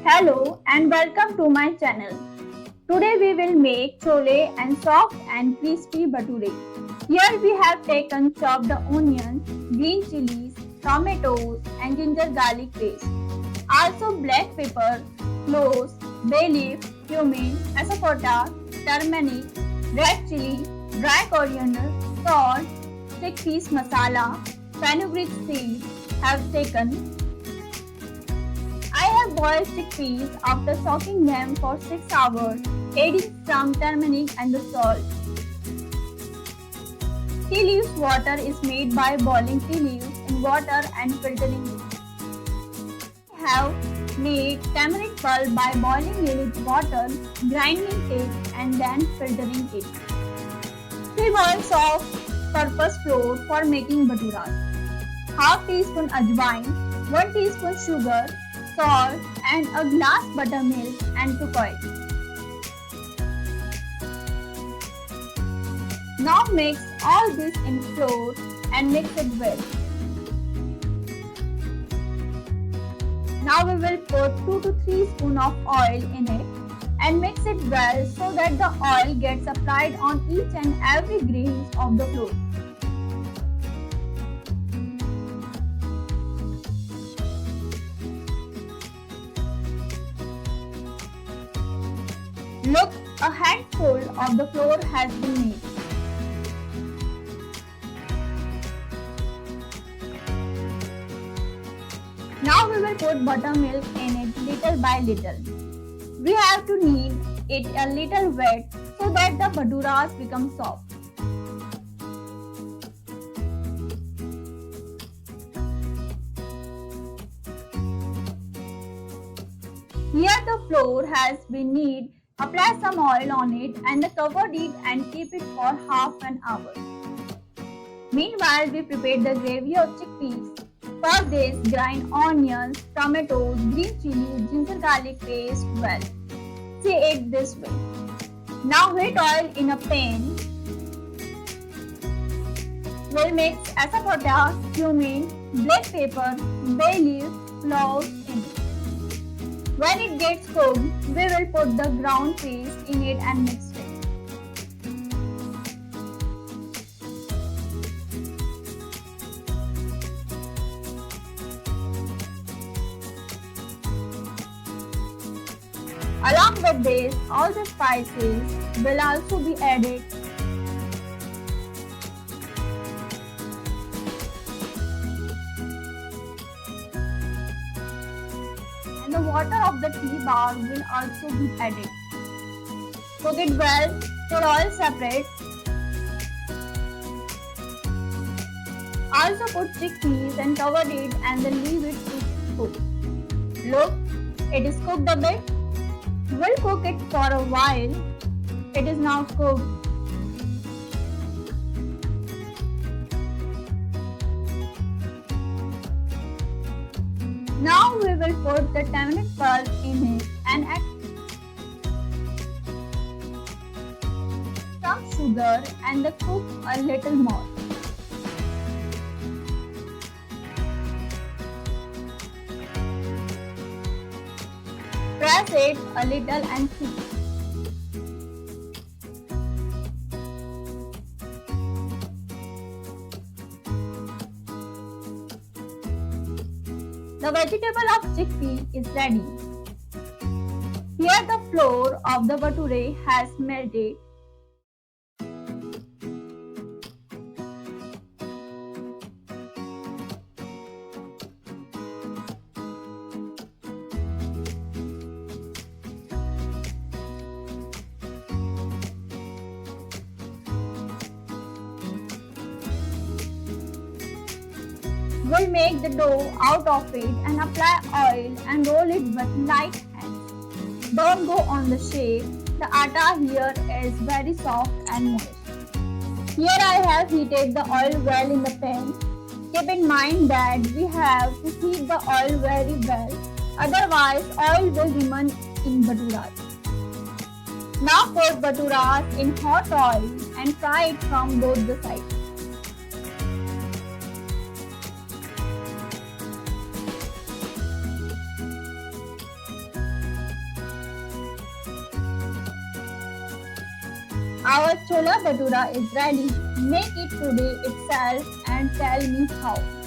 Hello and welcome to my channel. Today we will make chole and soft and crispy bhature. Here we have taken chopped onions, green chilies, tomatoes and ginger garlic paste. Also black pepper, cloves, bay leaf, cumin, asafoetida, turmeric, red chili, dry coriander, salt, chickpeas masala, fenugreek seeds have taken. I have boiled chickpeas after soaking them for 6 hours, adding some turmeric and the salt. Tea leaves water is made by boiling tea leaves in water and filtering it. I have made turmeric pulp by boiling it with water, grinding it and then filtering it. 3 balls of purpose flour for making bhaturas. Half teaspoon ajwain, 1 teaspoon sugar, salt and a glass buttermilk and to cook. Now mix all this in flour and mix it well. Now we will put 2 to 3 spoons of oil in it and mix it well so that the oil gets applied on each and every grain of the flour. Look, a handful of the flour has been made. Now we will put buttermilk in it little by little. We have to knead it a little wet so that the bhaturas become soft. Here the flour has been kneaded. Apply some oil on it and cover it and keep it for half an hour. Meanwhile, we prepare the gravy of chickpeas. For this, grind onions, tomatoes, green chili, ginger garlic paste well. See it this way. Now heat oil in a pan. We'll mix asafoetida, cumin, black pepper, bay leaf, cloves in it. When it gets cooked, we will put the ground paste in it and mix it. Along with this, all the spices will also be added. And the water of the tea bag will also be added. Cook it well, pour oil separate. Also put chickpeas and cover it and then leave it to cook. Look, it is cooked a bit. We'll cook it for a while. It is now cooked. Now we will put the turmeric pulp in it and add some sugar and cook a little more. Press it a little and see. The vegetable of chickpea is ready. Here the flour of the bhature has melted. We'll make the dough out of it and apply oil and roll it with light hands. Don't go on the shape. The atta here is very soft and moist. Here I have heated the oil well in the pan. Keep in mind that we have to heat the oil very well, otherwise oil will remain in bhaturas. Now put bhaturas in hot oil and fry it from both the sides. Our Chola Bhatura is ready. Make it today itself and tell me how.